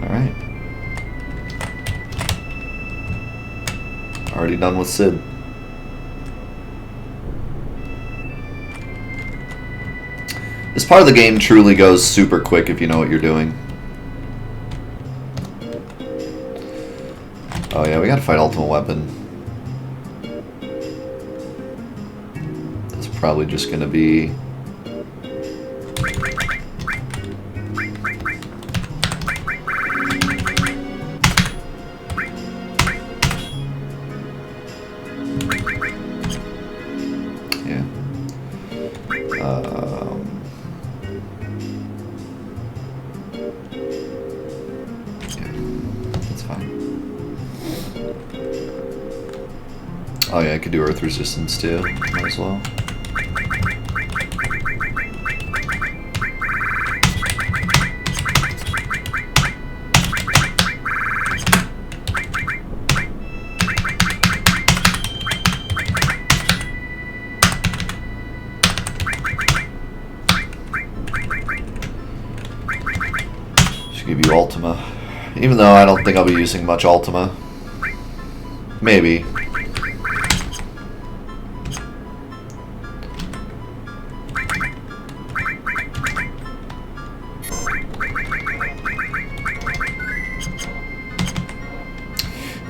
Alright. Already done with Sid. This part of the game truly goes super quick if you know what you're doing. Oh yeah, we gotta fight Ultimate Weapon. It's probably just gonna be... Oh yeah, I could do Earth Resistance too. Might as well. Should give you Ultima. Even though I don't think I'll be using much Ultima. Maybe.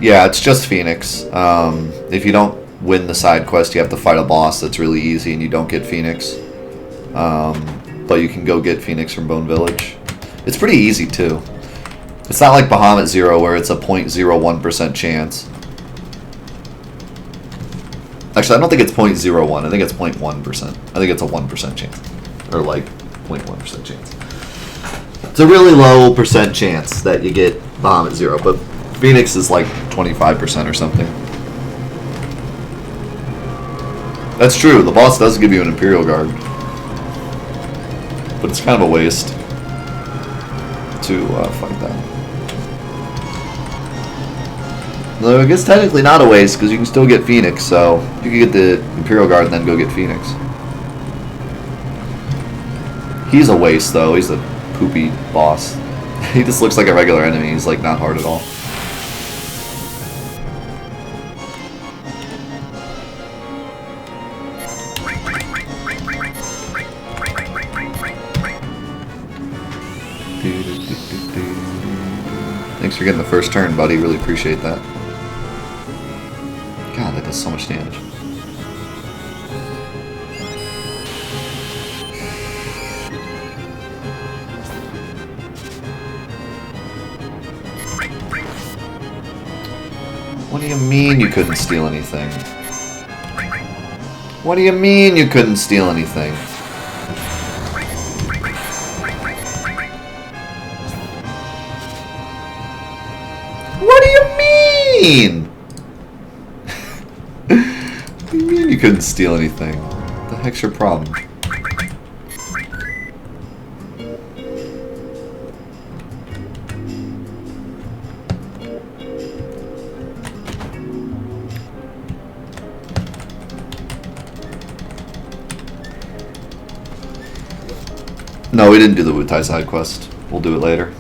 Yeah, it's just Phoenix. If you don't win the side quest, you have to fight a boss that's really easy and you don't get Phoenix. But you can go get Phoenix from Bone Village. It's pretty easy too. It's not like Bahamut Zero where it's a 0.01% chance. Actually, I don't think it's 0.01. I think it's 0.1%. I think it's a 1% chance. Or like 0.1% chance. It's a really low percent chance that you get Bahamut Zero, but Phoenix is like 25% or something. That's true, the boss does give you an Imperial Guard. But it's kind of a waste to fight that. Though I guess technically not a waste, because you can still get Phoenix, so you can get the Imperial Guard and then go get Phoenix. He's a waste though, he's a poopy boss. He just looks like a regular enemy, he's like not hard at all. Thanks for getting the first turn, buddy. Really appreciate that. God, that does so much damage. What do you mean you couldn't steal anything? What do you mean you couldn't steal anything? What do you mean? What do you mean you couldn't steal anything? What the heck's your problem? No, we didn't do the Wutai side quest. We'll do it later.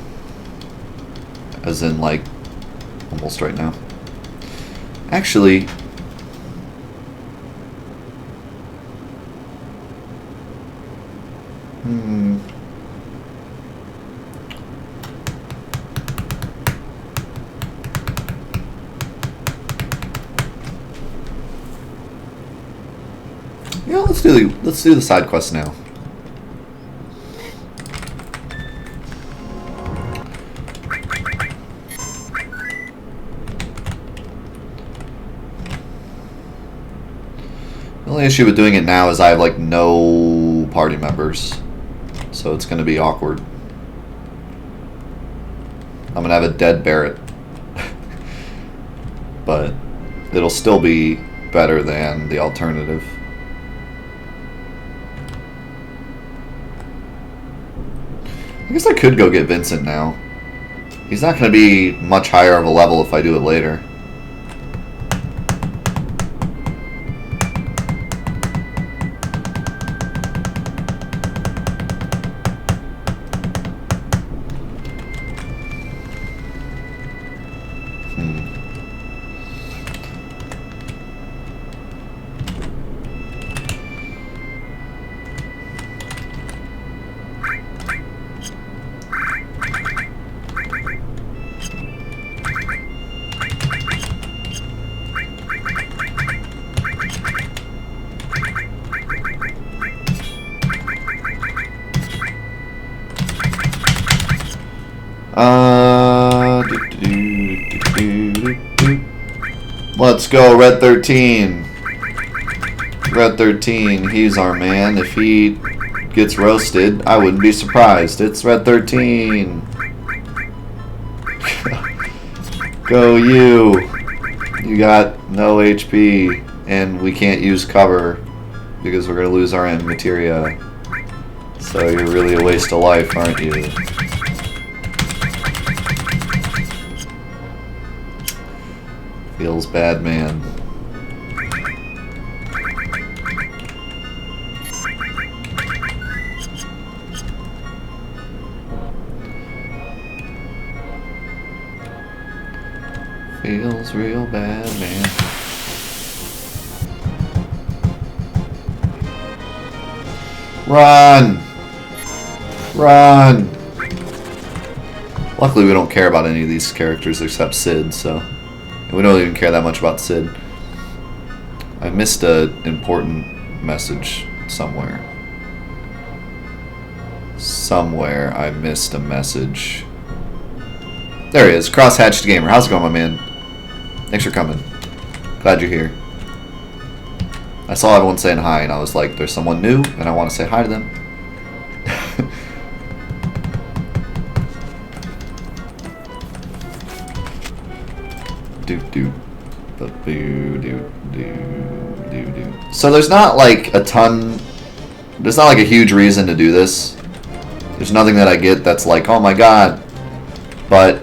As in, like, almost right now. Actually, yeah, let's do the side quest now. The only issue with doing it now is I have like no party members, so it's going to be awkward. I'm going to have a dead Barrett, but it'll still be better than the alternative. I guess I could go get Vincent now. He's not going to be much higher of a level if I do it later. Let's go, Red 13. Red 13, he's our man. If he gets roasted, I wouldn't be surprised. It's Red 13. Go you. You got no HP, and we can't use cover because we're going to lose our end materia. So you're really a waste of life, aren't you? Feels bad, man. Feels real bad, man. Run! Run! Luckily we don't care about any of these characters except Sid, so... And we don't even care that much about Sid. I missed an important message somewhere. Somewhere I missed a message. There he is, Crosshatched Gamer. How's it going, my man? Thanks for coming. Glad you're here. I saw everyone saying hi, and I was like, there's someone new, and I want to say hi to them. So there's not like a ton, there's not like a huge reason to do this. There's nothing that I get that's like, oh my god. But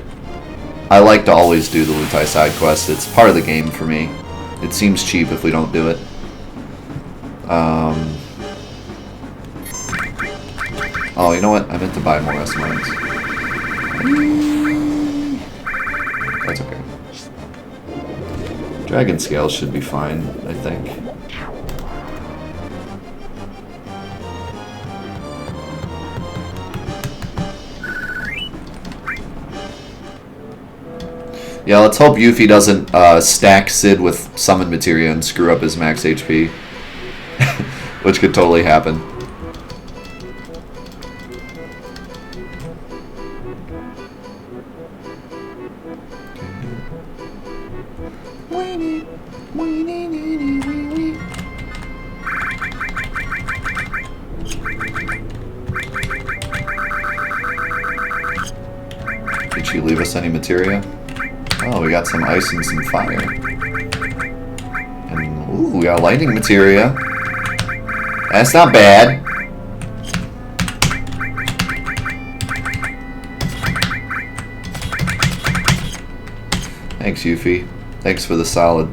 I like to always do the Lutai side quest. It's part of the game for me. It seems cheap if we don't do it. Oh, you know what? I meant to buy more S-Mines. That's okay. Dragon Scales should be fine, I think. Yeah, let's hope Yuffie doesn't stack Sid with summon materia and screw up his max HP. Which could totally happen. Did she leave us any materia? Oh, we got some ice and some fire. And, ooh, we got lightning materia. That's not bad. Thanks, Yuffie. Thanks for the solid.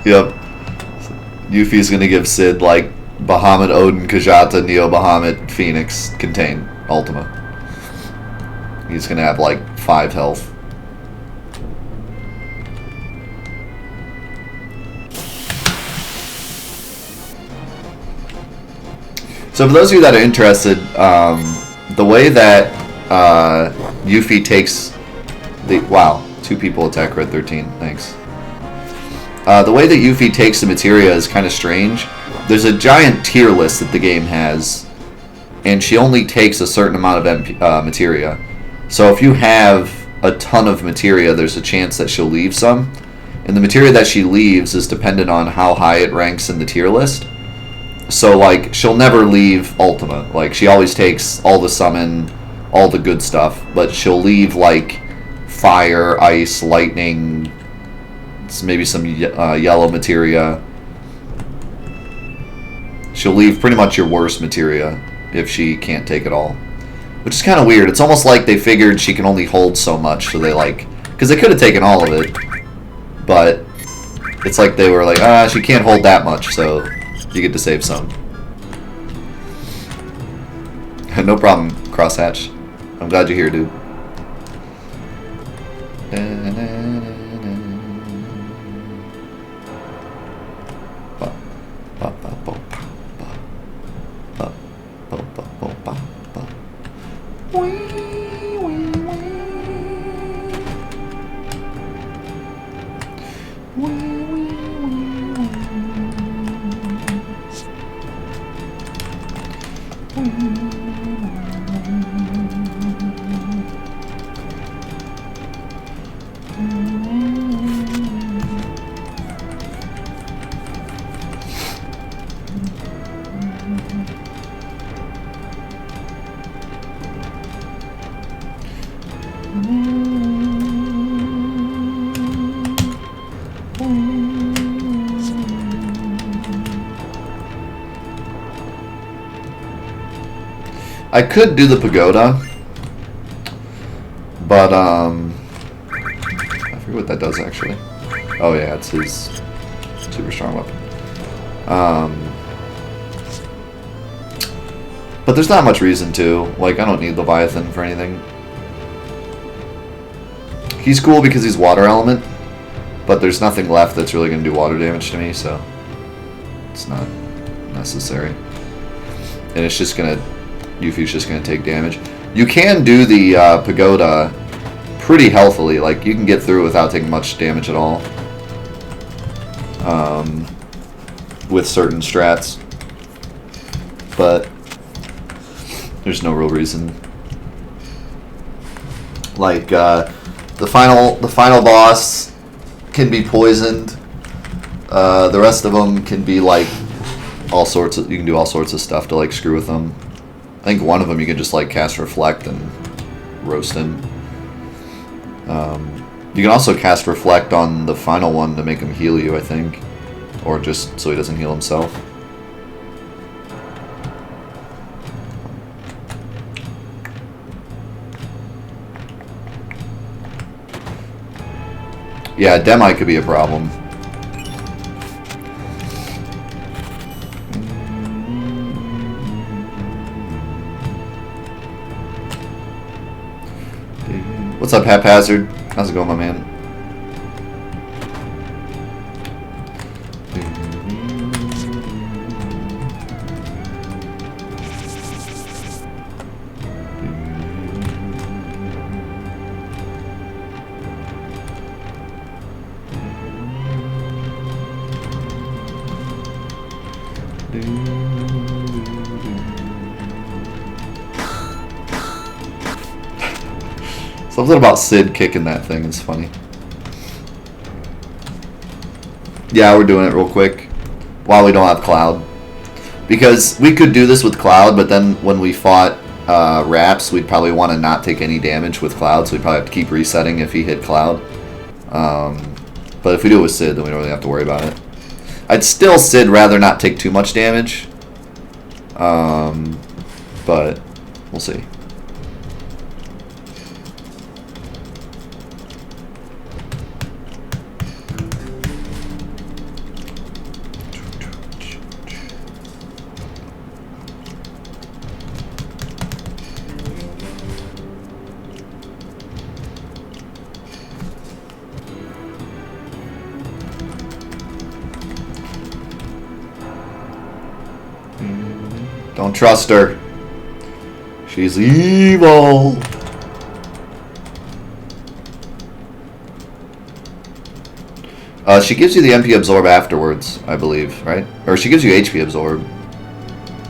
Yep. Yuffie's gonna give Sid, like, Bahamut, Odin, Kajata, Neo, Bahamut, Phoenix, Contain, Ultima. He's gonna have, like, 5 health. So for those of you that are interested, the way that Yuffie takes the... Wow, 2 people attack Red 13, thanks. The way that Yuffie takes the materia is kind of strange. There's a giant tier list that the game has, and she only takes a certain amount of materia. So if you have a ton of materia, there's a chance that she'll leave some. And the materia that she leaves is dependent on how high it ranks in the tier list. So, like, she'll never leave Ultima. Like, she always takes all the summon, all the good stuff. But she'll leave, like, fire, ice, lightning, maybe some yellow materia. She'll leave pretty much your worst materia if she can't take it all. Which is kind of weird. It's almost like they figured she can only hold so much, so they, like... Because they could have taken all of it. But it's like they were like, she can't hold that much, so... You get to save some. No problem, Crosshatch. I'm glad you're here, dude. I could do the pagoda, but I forget what that does actually. Oh yeah, it's his super strong weapon. But there's not much reason to. Like, I don't need Leviathan for anything. He's cool because he's water element, but there's nothing left that's really going to do water damage to me, so it's not necessary. And it's just going to... Yuffie's just going to take damage. You can do the pagoda pretty healthily. Like, you can get through without taking much damage at all. With certain strats. But there's no real reason. Like, the final boss can be poisoned. The rest of them can be, like, all sorts of... You can do all sorts of stuff to, like, screw with them. I think one of them you can just like cast Reflect and roast him. You can also cast Reflect on the final one to make him heal you, I think. Or just so he doesn't heal himself. Yeah, Demi could be a problem. What's up, Haphazard? How's it going, my man? Something about Sid kicking that thing is funny. Yeah, we're doing it real quick while we don't have Cloud. Because we could do this with Cloud, but then when we fought Raps, we'd probably want to not take any damage with Cloud, so we'd probably have to keep resetting if he hit Cloud. But if we do it with Sid, then we don't really have to worry about it. I'd still Sid rather not take too much damage. But we'll see. Don't trust her. She's evil. She gives you the MP absorb afterwards, I believe, right? Or she gives you HP absorb.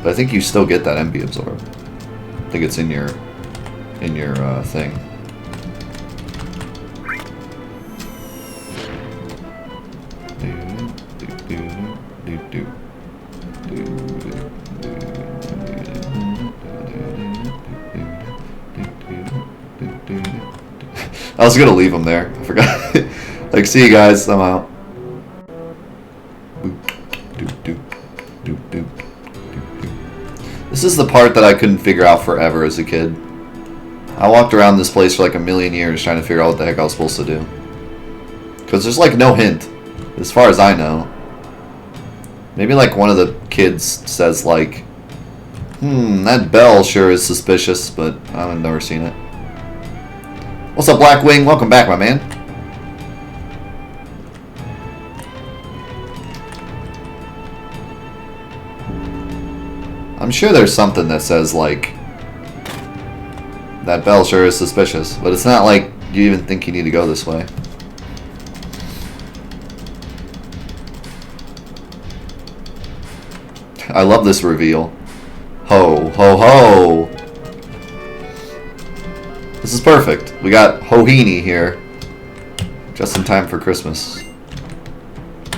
But I think you still get that MP absorb. I think it's in your thing. I was gonna leave him there. I forgot. Like, see you guys. I'm out. This is the part that I couldn't figure out forever as a kid. I walked around this place for like a million years trying to figure out what the heck I was supposed to do. Because there's like no hint, as far as I know. Maybe like one of the kids says like, that bell sure is suspicious, but I've never seen it. What's up, Blackwing? Welcome back, my man. I'm sure there's something that says, like, that bell sure is suspicious, but it's not like you even think you need to go this way. I love this reveal. Ho, ho, ho! This is perfect. We got Hohini here. Just in time for Christmas.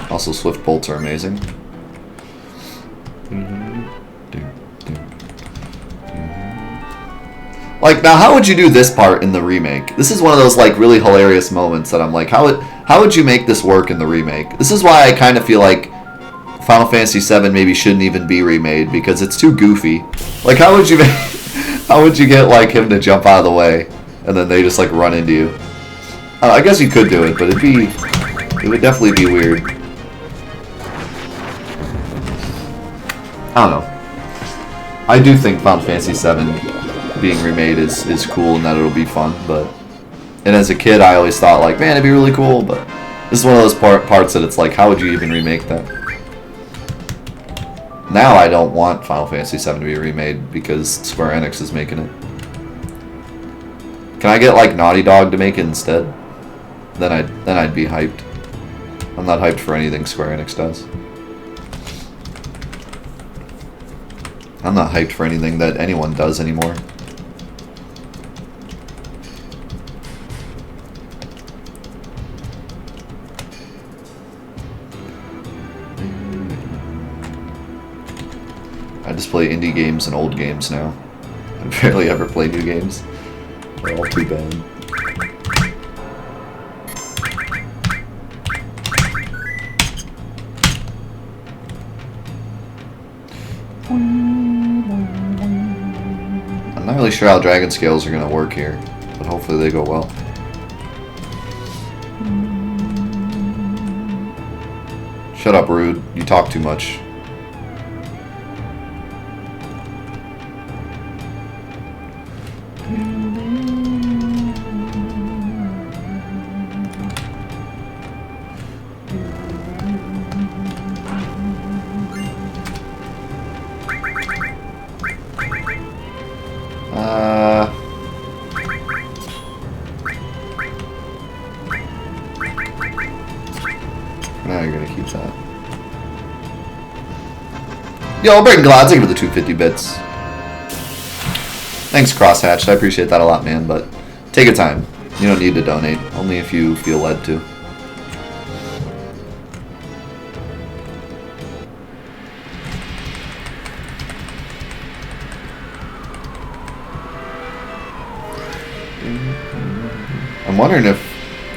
Also, Swift Bolts are amazing. Like, now how would you do this part in the remake? This is one of those, like, really hilarious moments that I'm like, how would you make this work in the remake? This is why I kind of feel like Final Fantasy VII maybe shouldn't even be remade, because it's too goofy. Like, how would you make, how would you get, like, him to jump out of the way, and then they just, like, run into you? I guess you could do it, but it would definitely be weird. I don't know. I do think Final Fantasy VII being remade is cool and that it'll be fun, and as a kid I always thought, like, man, it'd be really cool, but this is one of those parts that it's like, how would you even remake that? Now I don't want Final Fantasy VII to be remade because Square Enix is making it. Can I get, like, Naughty Dog to make it instead? Then I'd be hyped. I'm not hyped for anything Square Enix does. I'm not hyped for anything that anyone does anymore. I just play indie games and old games now. I barely ever play new games. They're all too bad. I'm not really sure how dragon scales are going to work here, but hopefully they go well. Shut up, Rude. You talk too much. Now you're gonna keep that. Yo, Breaking Clouds, thank you for the 250 bits. Thanks, Crosshatched. I appreciate that a lot, man, but take your time. You don't need to donate, only if you feel led to. I'm wondering if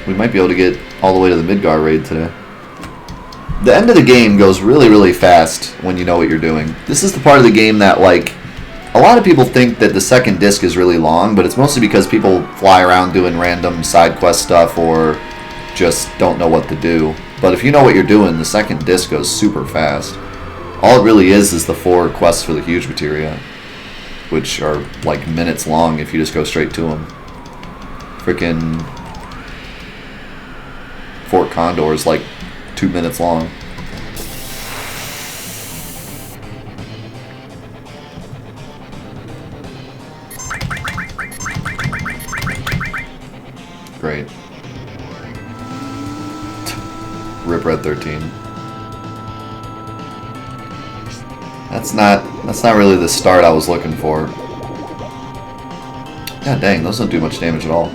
we might be able to get all the way to the Midgar raid today. The end of the game goes really, really fast when you know what you're doing. This is the part of the game that, like, a lot of people think that the second disc is really long, but it's mostly because people fly around doing random side quest stuff or just don't know what to do. But if you know what you're doing, the second disc goes super fast. All it really is the 4 quests for the huge materia, which are like minutes long if you just go straight to them. Frickin' Fort Condor is like 2 minutes long. Great. Rip Red 13. That's not really the start I was looking for. God dang, those don't do much damage at all.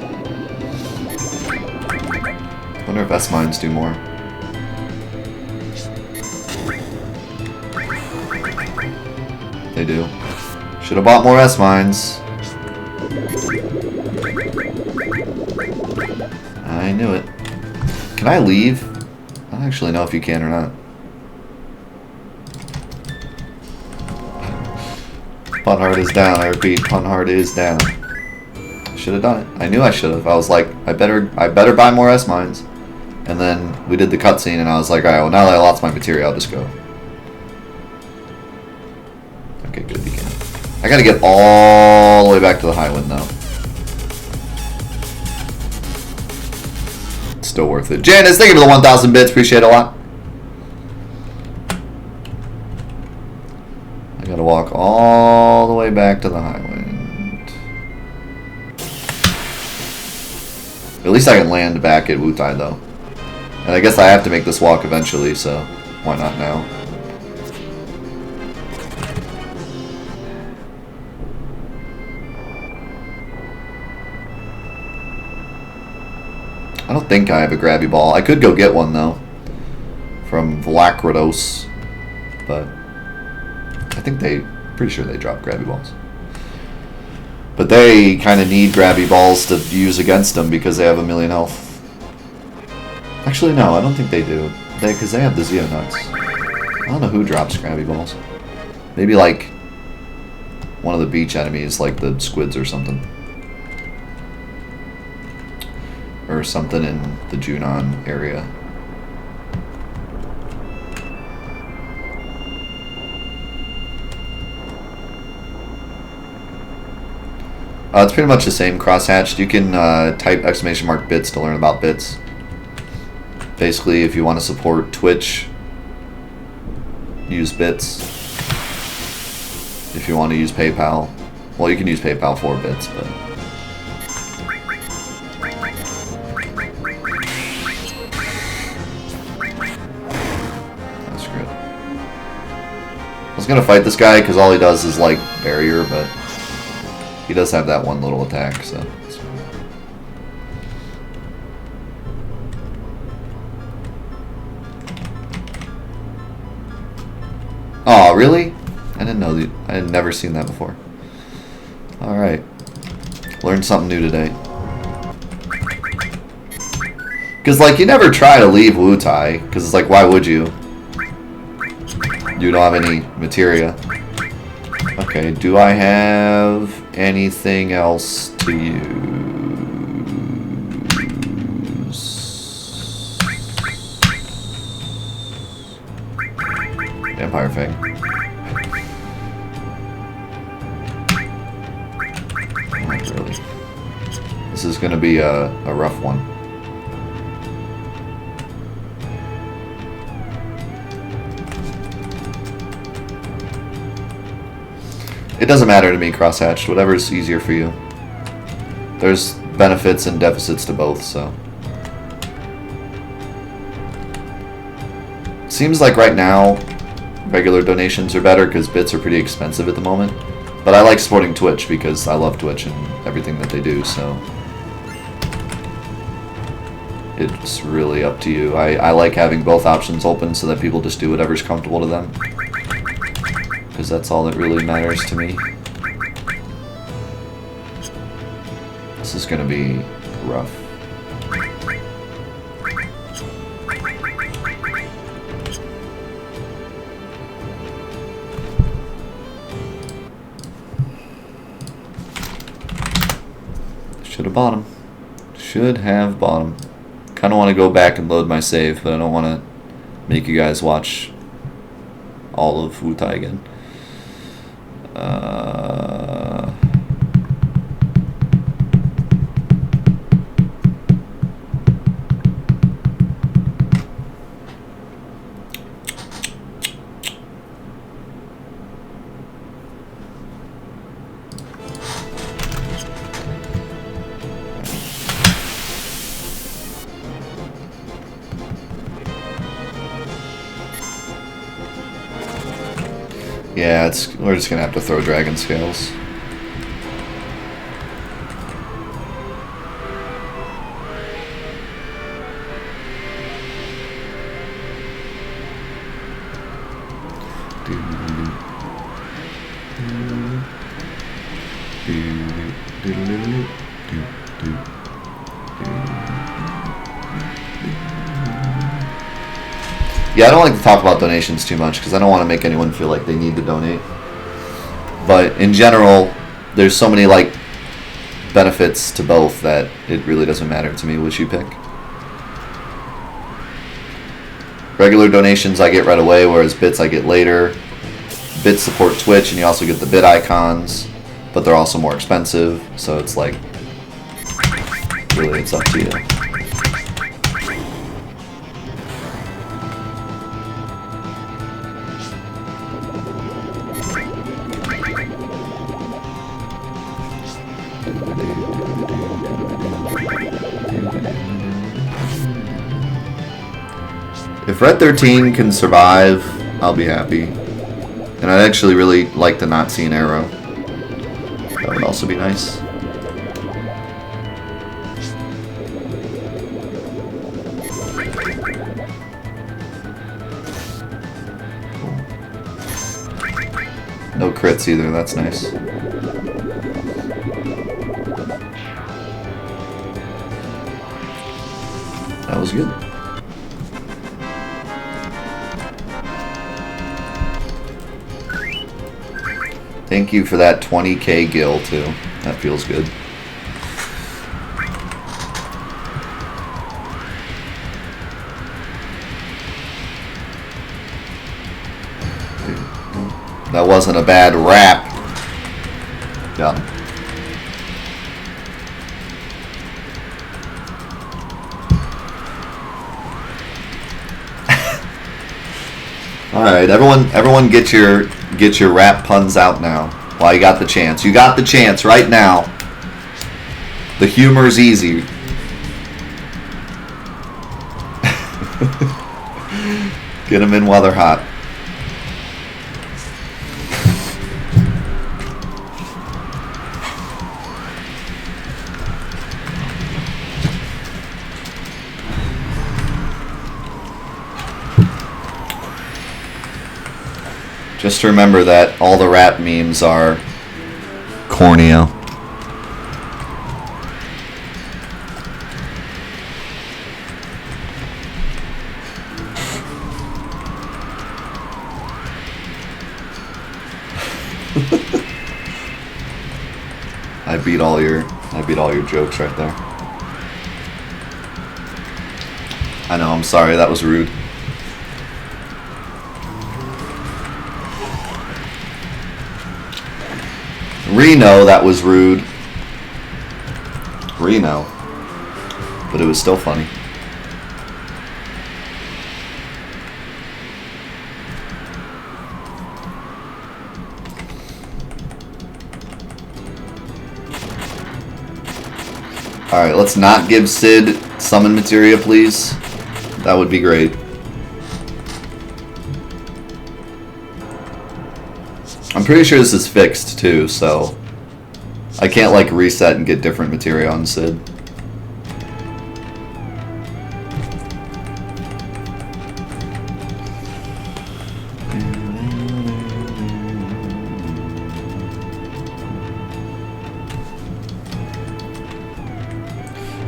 I wonder if S-mines do more. They do. Should have bought more S-mines. I knew it. Can I leave? I don't actually know if you can or not. Pun Heart is down. I repeat, Pun Heart is down. Should have done it. I knew I should have. I was like, I better buy more S-mines. And then we did the cutscene, and I was like, alright, well, now that I lost my materia, I'll just go. Okay, good, you can. I gotta get all the way back to the Highwind, though. It's still worth it. Janice, thank you for the 1,000 bits. Appreciate it a lot. I gotta walk all the way back to the Highwind. At least I can land back at Wutai, though. And I guess I have to make this walk eventually, so why not now? I don't think I have a grabby ball. I could go get one though from Vlakrados, but I think pretty sure they drop grabby balls. But they kind of need grabby balls to use against them because they have 1,000,000 health. Actually, no, I don't think they do. Because they have the Xeonuts. I don't know who drops grabby balls. Maybe like one of the beach enemies, like the squids or something. Or something in the Junon area. It's pretty much the same crosshatched. You can type !bits to learn about bits. Basically, if you want to support Twitch, use bits. If you want to use PayPal, well, you can use PayPal for bits, but that's good. I was gonna fight this guy because all he does is like barrier, but he does have that one little attack, so. Oh, really? I didn't know that. I had never seen that before. Alright. Learned something new today. Because, like, you never try to leave Wutai. Because it's like, why would you? You don't have any materia. Okay, do I have anything else to use? Vampire Fang. Not really. This is going to be a rough one. It doesn't matter to me, crosshatched. Whatever's easier for you. There's benefits and deficits to both, so. Seems like right now, regular donations are better because bits are pretty expensive at the moment. But I like supporting Twitch because I love Twitch and everything that they do, so. It's really up to you. I like having both options open so that people just do whatever's comfortable to them. Because that's all that really matters to me. This is going to be rough. Should have bought him. Should have bought him. Kind of want to go back and load my save, but I don't want to make you guys watch all of Wutai again. Yeah, we're just gonna have to throw dragon scales. Yeah, I don't like to talk about donations too much because I don't want to make anyone feel like they need to donate. But in general, there's so many like benefits to both that it really doesn't matter to me which you pick. Regular donations I get right away, whereas bits I get later. Bits support Twitch, and you also get the bit icons, but they're also more expensive, so it's like, really, it's up to you. If Red 13 can survive, I'll be happy. And I'd actually really like to not see an arrow. That would also be nice. crits either, that's nice. That was good. Thank you for that 20k gil too. That feels good. That wasn't a bad rap. Yeah. All right, everyone, get your rap puns out now. While you got the chance, you got the chance right now. The humor's easy. Get them in while they're hot. Just remember that all the rap memes are corneo. I beat all your jokes right there. I know, I'm sorry, that was rude. Reno, that was rude. Reno. But it was still funny. Alright, let's not give Sid summon materia, please. That would be great. I'm pretty sure this is fixed too, so I can't like reset and get different materia on Sid.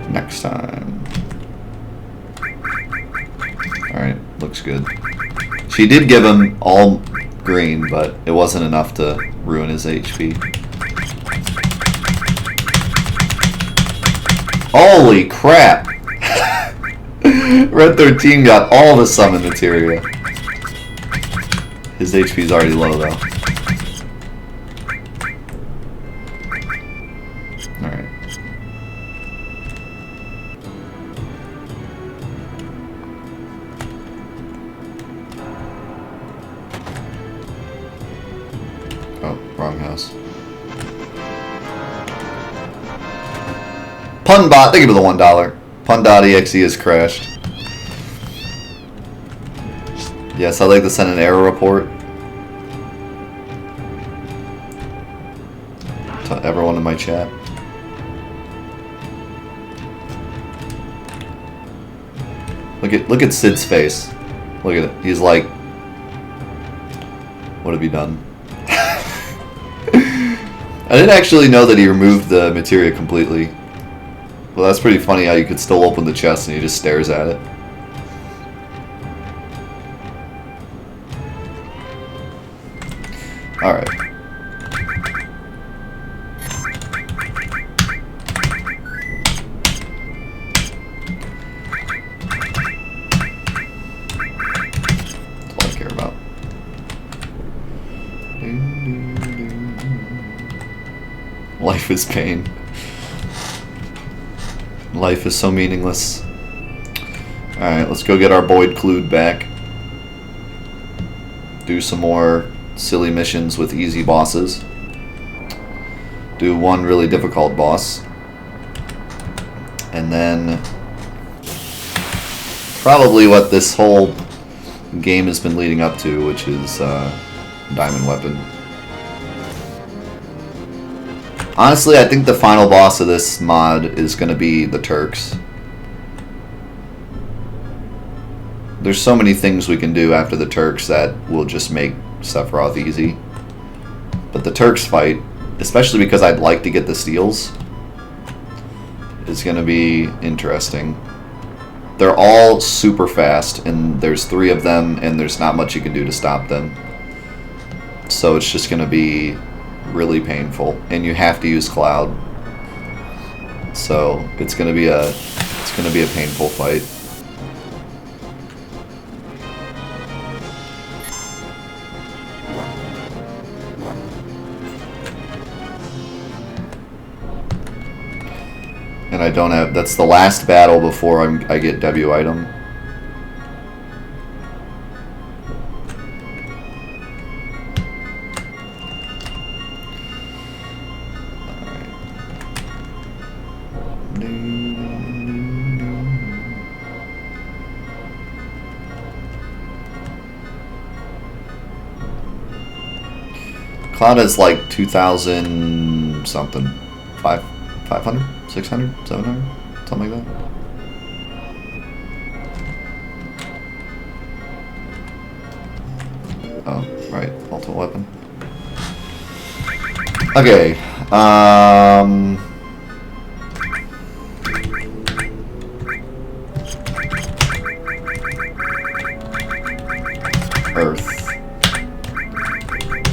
Next time. Alright, looks good. She did give him all green, but it wasn't enough to ruin his HP. Holy crap! Red 13 got all the summon materia. His HP's already low though. Alright. Oh, wrong house. Punbot, thank you for the $1. Pun.exe has crashed. Yes, I'd like to send an error report to everyone in my chat. Look at Sid's face. Look at it. He's like, what have you done? I didn't actually know that he removed the materia completely. Well, that's pretty funny how you could still open the chest and he just stares at it. Alright. That's all I care about. Life is pain. Life is so meaningless. Alright, let's go get our Boyd Clued back. Do some more silly missions with easy bosses. Do one really difficult boss. And then probably what this whole game has been leading up to, which is Diamond Weapon. Honestly, I think the final boss of this mod is going to be the Turks. There's so many things we can do after the Turks that will just make Sephiroth easy. But the Turks fight, especially because I'd like to get the steals, is going to be interesting. They're all super fast, and there's 3 of them, and there's not much you can do to stop them. So it's just going to be really painful, and you have to use Cloud. So it's going to be a painful fight. And I don't have... That's the last battle before I get W item. Cloud is like 2,000 something. 500? 600? 700? Something like that. Oh, right. Ultimate weapon. Okay. Earth.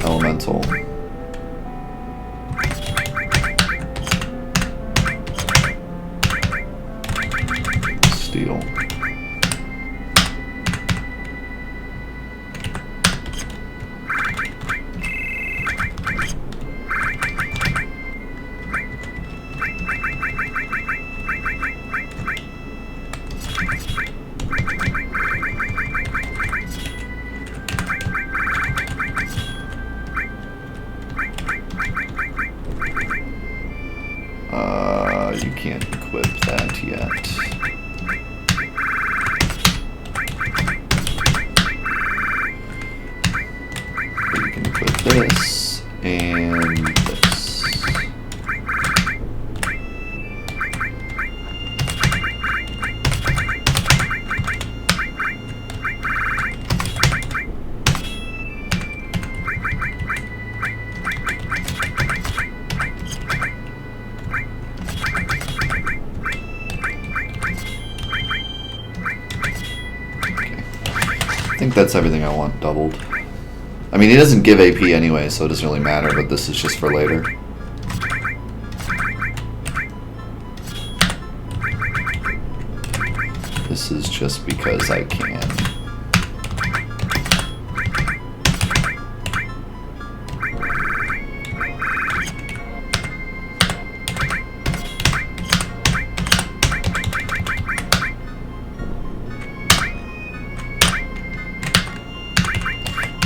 Elemental. Steel. You can't equip that yet. But you can equip this and this. I think that's everything I want doubled. I mean, he doesn't give AP anyway, so it doesn't really matter, but this is just for later. This is just because I can.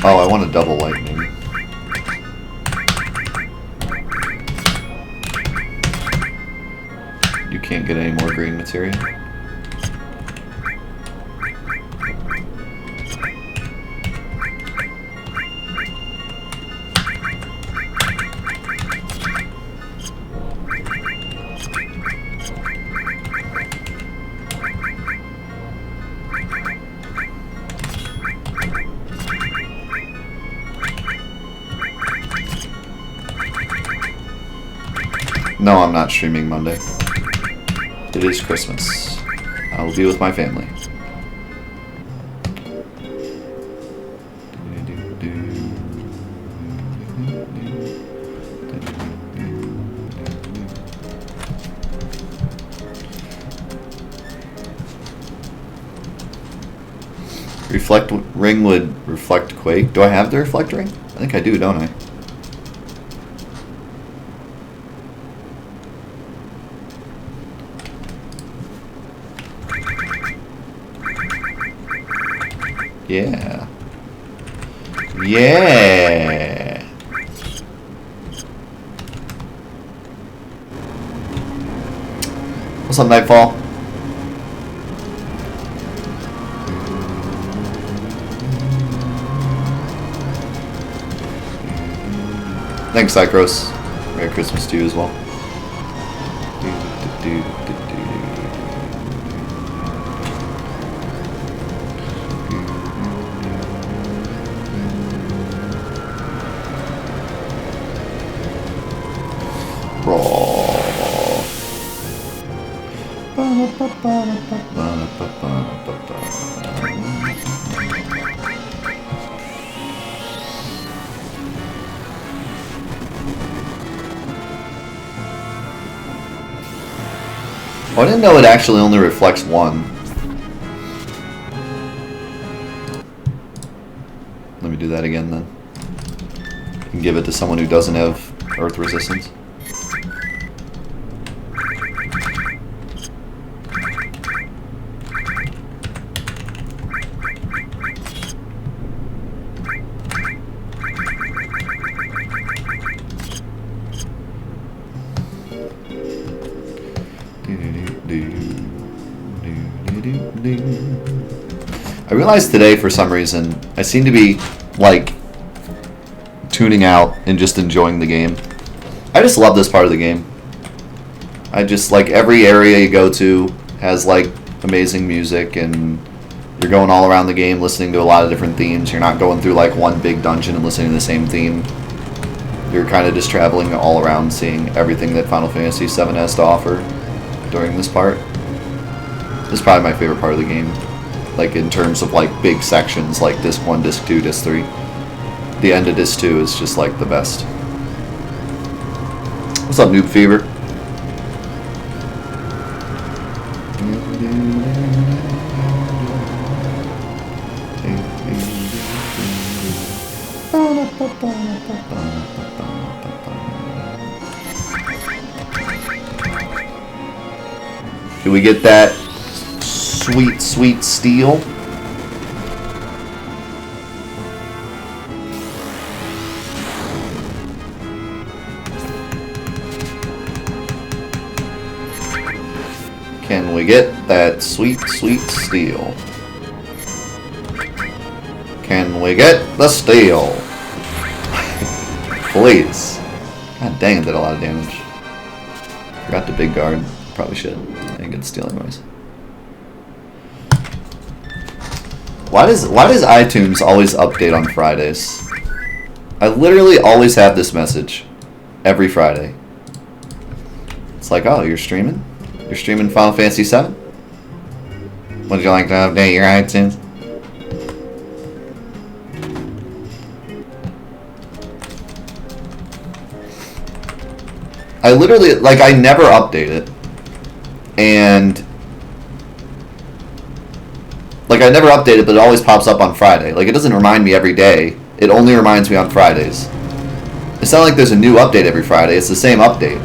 Oh, I want a double lightning. You can't get any more green materia. No, I'm not streaming Monday. It is Christmas. I will be with my family. Reflect ring would reflect Quake. Do I have the reflect ring? I think I do, don't I? Yeah. Yeah. What's up, Nightfall? Thanks, Cycros. Merry Christmas to you as well. Raw. Oh, I didn't know it actually only reflects one. Let me do that again then. And give it to someone who doesn't have earth resistance. I realized today, for some reason, I seem to be, like, tuning out and just enjoying the game. I just love this part of the game. I just, like, every area you go to has, like, amazing music, and you're going all around the game listening to a lot of different themes. You're not going through, like, one big dungeon and listening to the same theme. You're kind of just traveling all around, seeing everything that Final Fantasy VII has to offer during this part. This is probably my favorite part of the game. Like, in terms of, like, big sections, like Disc 1, Disc 2, Disc 3. The end of Disc 2 is just, like, the best. What's up, Noob Fever? Do we get that sweet, sweet steel? Can we get that sweet, sweet steel? Can we get the steel? Please. God dang, it did a lot of damage. Forgot the big guard. Probably should. I didn't get the steel anyways. Why does iTunes always update on Fridays? I literally always have this message every Friday. It's like, oh, you're streaming? You're streaming Final Fantasy VII? Would you like to update your iTunes? I literally, like, I never update it. And like, I never update it, but it always pops up on Friday. Like, it doesn't remind me every day. It only reminds me on Fridays. It's not like there's a new update every Friday. It's the same update.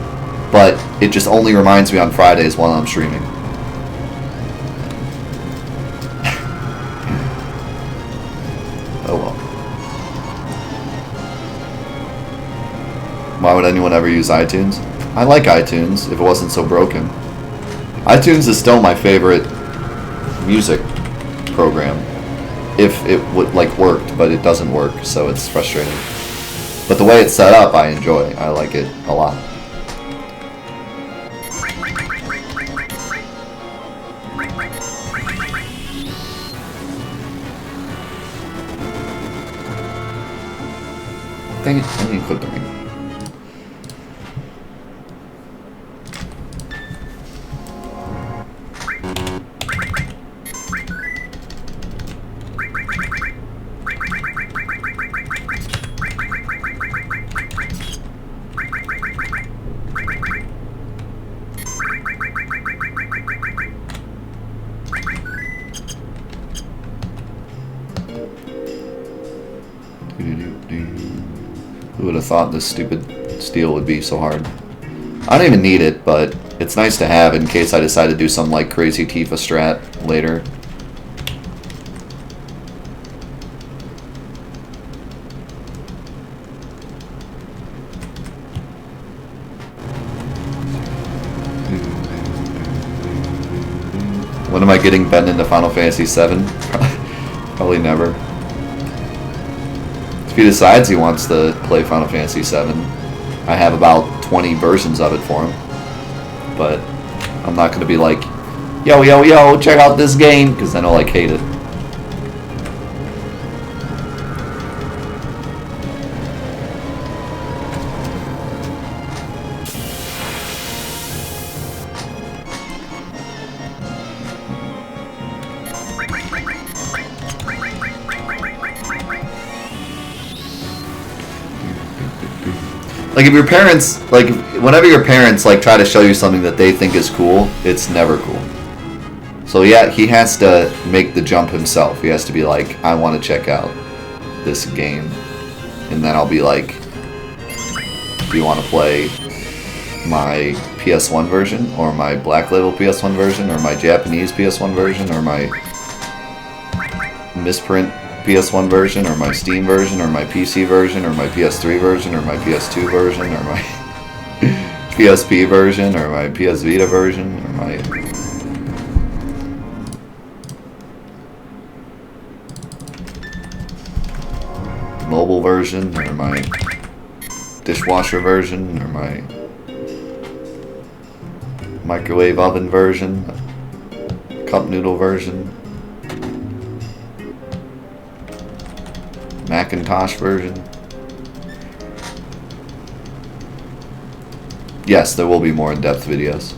But it just only reminds me on Fridays while I'm streaming. Oh well. Why would anyone ever use iTunes? I like iTunes if it wasn't so broken. iTunes is still my favorite music program. If it would, like, worked, but it doesn't work, so it's frustrating. But the way it's set up, I enjoy. I like it a lot. Dang it, I didn't click the ring. Who would have thought this stupid steel would be so hard? I don't even need it, but it's nice to have in case I decide to do some, like, crazy Tifa strat later. When am I getting bent into Final Fantasy VII? Probably never. If he decides he wants to play Final Fantasy VII, I have about 20 versions of it for him. But I'm not going to be like, yo, yo, yo, check out this game, because then he'll, like, hate it. Like if your parents, like whenever your parents like try to show you something that they think is cool, it's never cool. So yeah, he has to make the jump himself. He has to be like, I want to check out this game. And then I'll be like, do you want to play my PS1 version, or my Black Label PS1 version, or my Japanese PS1 version, or my misprint PS1 version, or my Steam version, or my PC version, or my PS3 version, or my PS2 version, or my PSP version, or my PS Vita version, or my... mobile version, or my dishwasher version, or my microwave oven version, cup noodle version, Macintosh version. Yes, there will be more in-depth videos.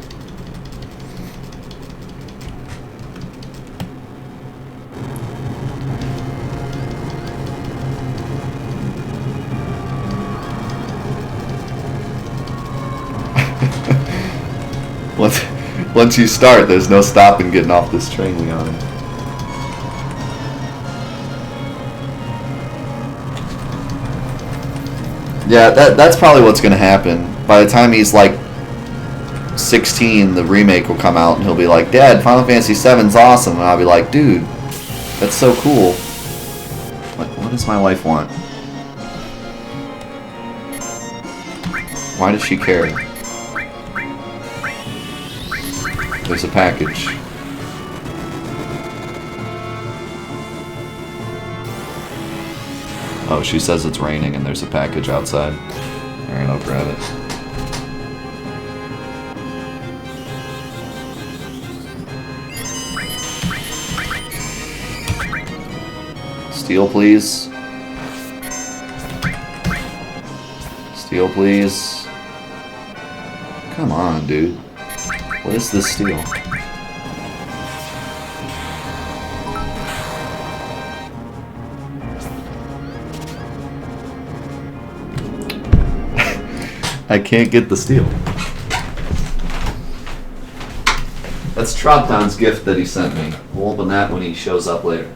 Once you start, there's no stopping getting off this train, Leon. Yeah, that's probably what's going to happen. By the time he's like 16, the remake will come out, and he'll be like, Dad, Final Fantasy VII's awesome. And I'll be like, dude, that's so cool. What does my wife want? Why does she care? There's a package. Oh, she says it's raining and there's a package outside. Alright, I'll grab it. Steel, please. Steel, please. Come on, dude. What is this steel? I can't get the steel. That's Tropton's gift that he sent me. We'll open that when he shows up later.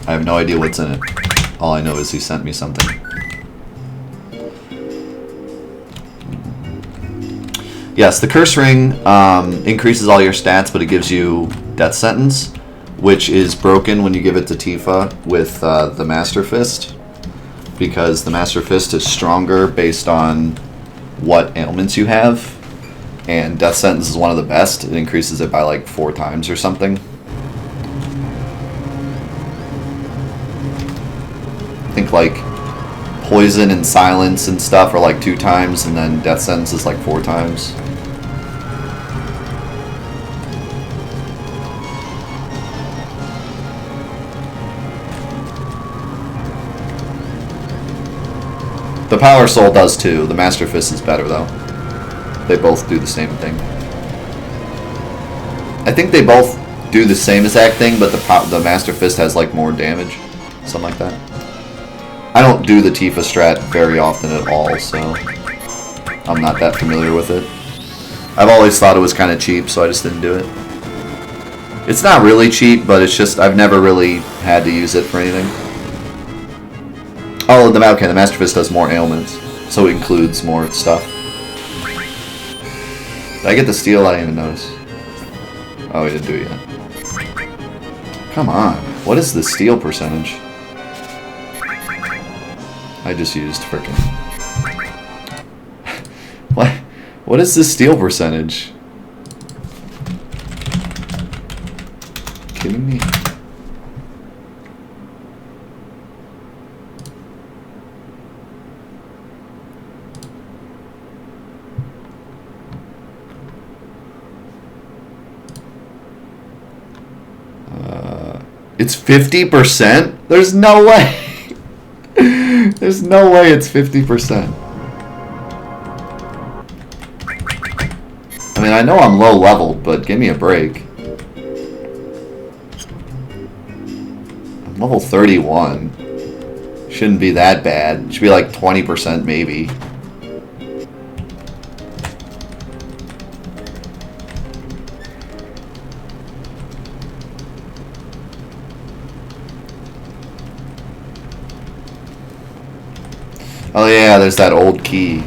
I have no idea what's in it. All I know is he sent me something. Yes, the curse ring increases all your stats, but it gives you death sentence, which is broken when you give it to Tifa with the Master Fist, because the Master Fist is stronger based on what ailments you have, and death sentence is one of the best. It increases it by like 4 times or something. I think like poison and silence and stuff are like 2 times, and then death sentence is like 4 times. The Power Soul does too. The Master Fist is better though. They both do the same thing. I think they both do the same exact thing, but the Master Fist has like more damage. Something like that. I don't do the Tifa strat very often at all, so I'm not that familiar with it. I've always thought it was kind of cheap, so I just didn't do it. It's not really cheap, but it's just I've never really had to use it for anything. Oh, the Master Fist does more ailments, so it includes more stuff. Did I get the steel? I didn't even notice. Oh, we didn't do it yet. Come on. What is the steel percentage? I just used frickin'. What is the steel percentage? Kidding me? It's 50%? There's no way. There's no way it's 50%. I mean, I know I'm low leveled, but give me a break. Level 31. Shouldn't be that bad. Should be like 20% maybe. Oh yeah, there's that old key.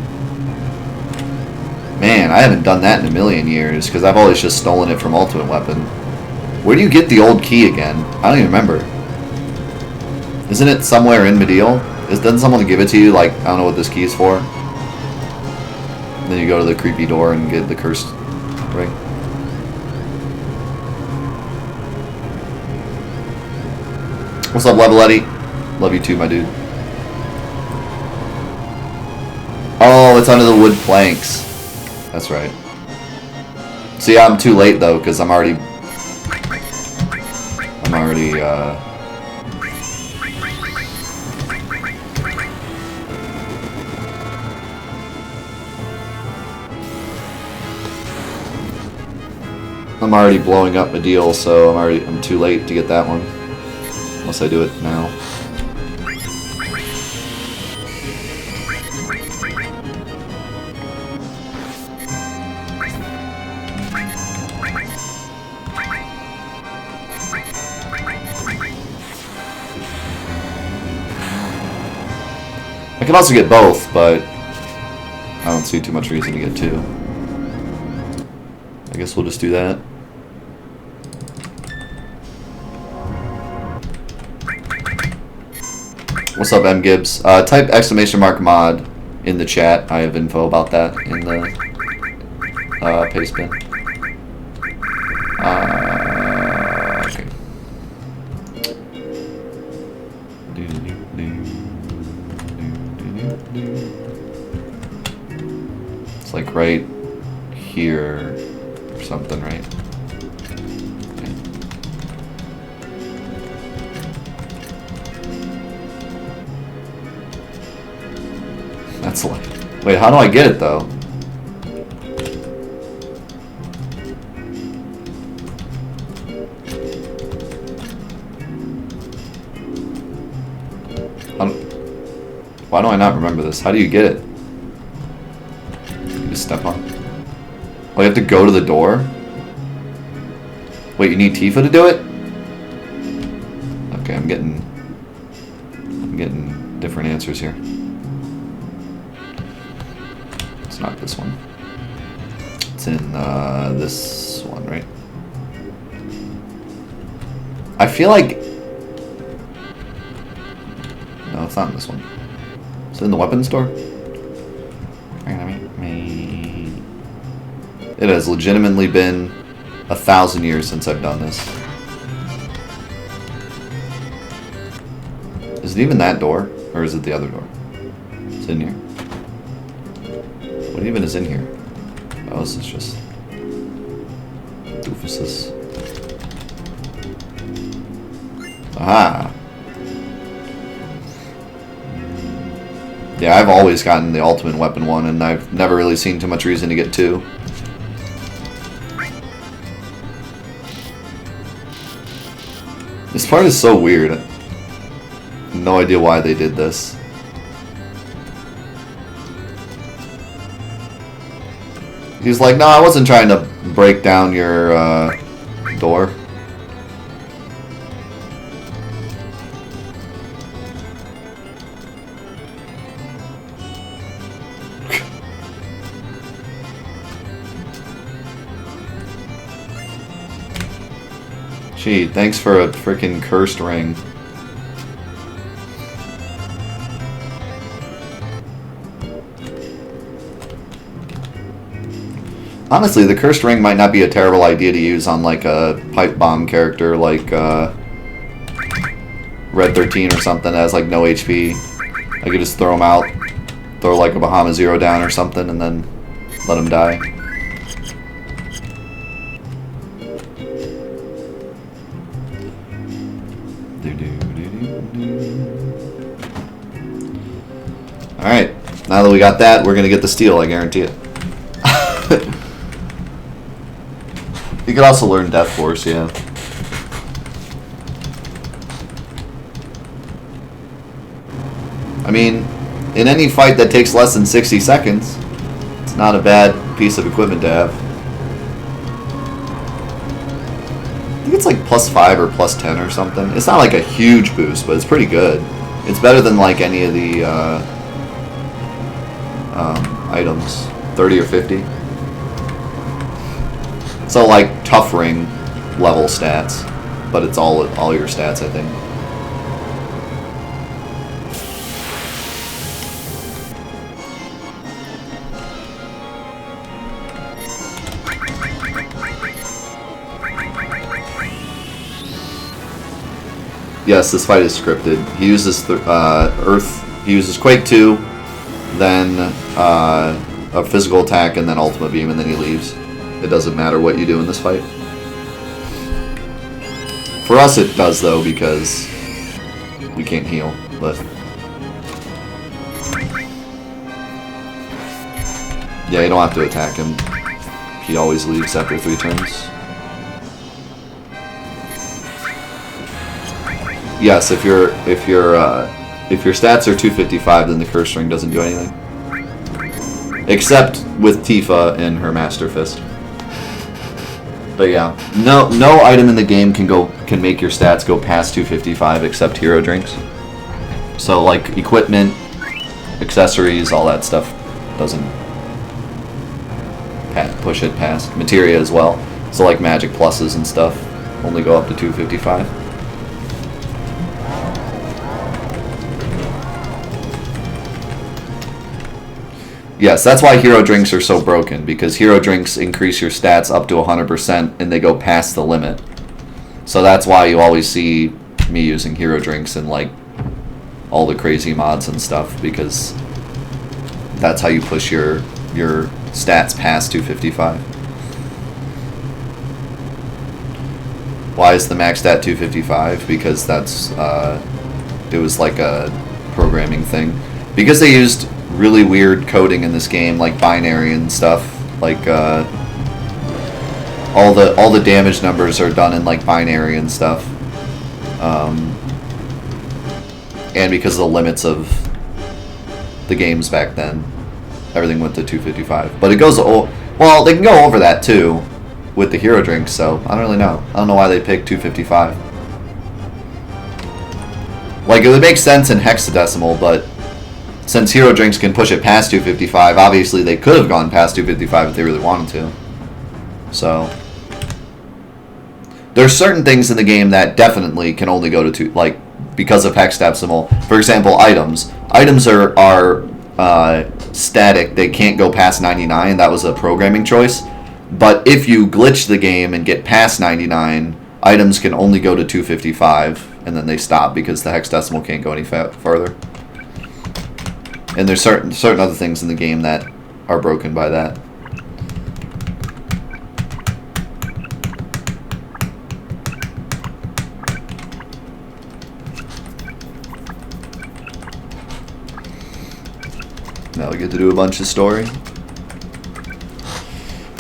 Man, I haven't done that in a million years because I've always just stolen it from Ultimate Weapon. Where do you get the old key again? I don't even remember. Isn't it somewhere in Medial? Doesn't someone give it to you, like, I don't know what this key is for? And then you go to the creepy door and get the cursed ring. What's up, Level Eddie? Love you too, my dude. Oh, it's under the wood planks. That's right. See, I'm too late, though, because I'm already... I'm already blowing up Medial, so I'm too late to get that one. Unless I do it now. I can also get both, but I don't see too much reason to get two. I guess we'll just do that. What's up, M Gibbs? Type !mod in the chat. I have info about that in the paste bin. Okay. It's like right here or something, right? Okay. That's like... Wait, how do I get it though? Why do I not remember this? How do you get it? You just step on. Oh, you have to go to the door? Wait, you need Tifa to do it? Okay, I'm getting different answers here. It's not this one. It's in this one, right? I feel like... No, it's not in this one. Is it in the weapons store? It has legitimately been 1,000 years since I've done this. Is it even that door? Or is it the other door? It's in here. What even is in here? Oh, this is just... doofuses. Aha! Yeah, I've always gotten the ultimate weapon one, and I've never really seen too much reason to get two. This part is so weird. No idea why they did this. He's like, no, I wasn't trying to break down your door. Gee, thanks for a freaking cursed ring. Honestly, the cursed ring might not be a terrible idea to use on like a pipe bomb character like Red 13 or something that has like no HP. I could just throw him out, throw like a Bahama Zero down or something, and then let him die. Alright, now that we got that, we're gonna get the steel, I guarantee it. You could also learn Death Force, yeah. I mean, in any fight that takes less than 60 seconds, it's not a bad piece of equipment to have. I think it's like +5 or +10 or something. It's not like a huge boost, but it's pretty good. It's better than like any of the items, 30 or 50. So like tough ring level stats, but it's all your stats, I think. Yes, this fight is scripted. He uses Earth. He uses Quake 2, then a physical attack, and then Ultimate Beam, and then he leaves. It doesn't matter what you do in this fight. For us, it does though because we can't heal. But yeah, you don't have to attack him. He always leaves after 3 turns. Yes, if your stats are 255, then the curse ring doesn't do anything, except with Tifa and her Master Fist. But yeah, no item in the game can make your stats go past 255 except hero drinks. So like equipment, accessories, all that stuff doesn't push it past. Materia as well. So like magic pluses and stuff only go up to 255. Yes, that's why hero drinks are so broken, because hero drinks increase your stats up to 100% and they go past the limit. So that's why you always see me using hero drinks in like all the crazy mods and stuff, because that's how you push your stats past 255. Why is the max stat 255? Because that's it was like a programming thing. Because they used really weird coding in this game, like binary and stuff. Like all the damage numbers are done in like binary and stuff. And because of the limits of the games back then, everything went to 255. But it goes well, they can go over that too with the hero drinks. So I don't really know. I don't know why they picked 255. Like it would make sense in hexadecimal, but since hero drinks can push it past 255, obviously they could have gone past 255 if they really wanted to. So there's certain things in the game that definitely can only go to like because of hexadecimal. For example, items. Items are static. They can't go past 99. That was a programming choice. But if you glitch the game and get past 99, items can only go to 255, and then they stop because the hexadecimal can't go any further. And there's certain other things in the game that are broken by that. Now we get to do a bunch of story.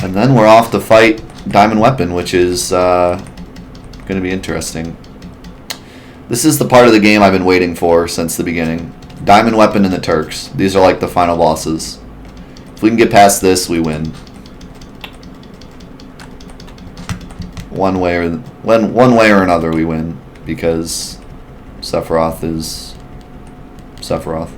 And then we're off to fight Diamond Weapon, which is going to be interesting. This is the part of the game I've been waiting for since the beginning. Diamond Weapon and the Turks. These are like the final bosses. If we can get past this, we win. One way or another, we win, because Sephiroth is Sephiroth.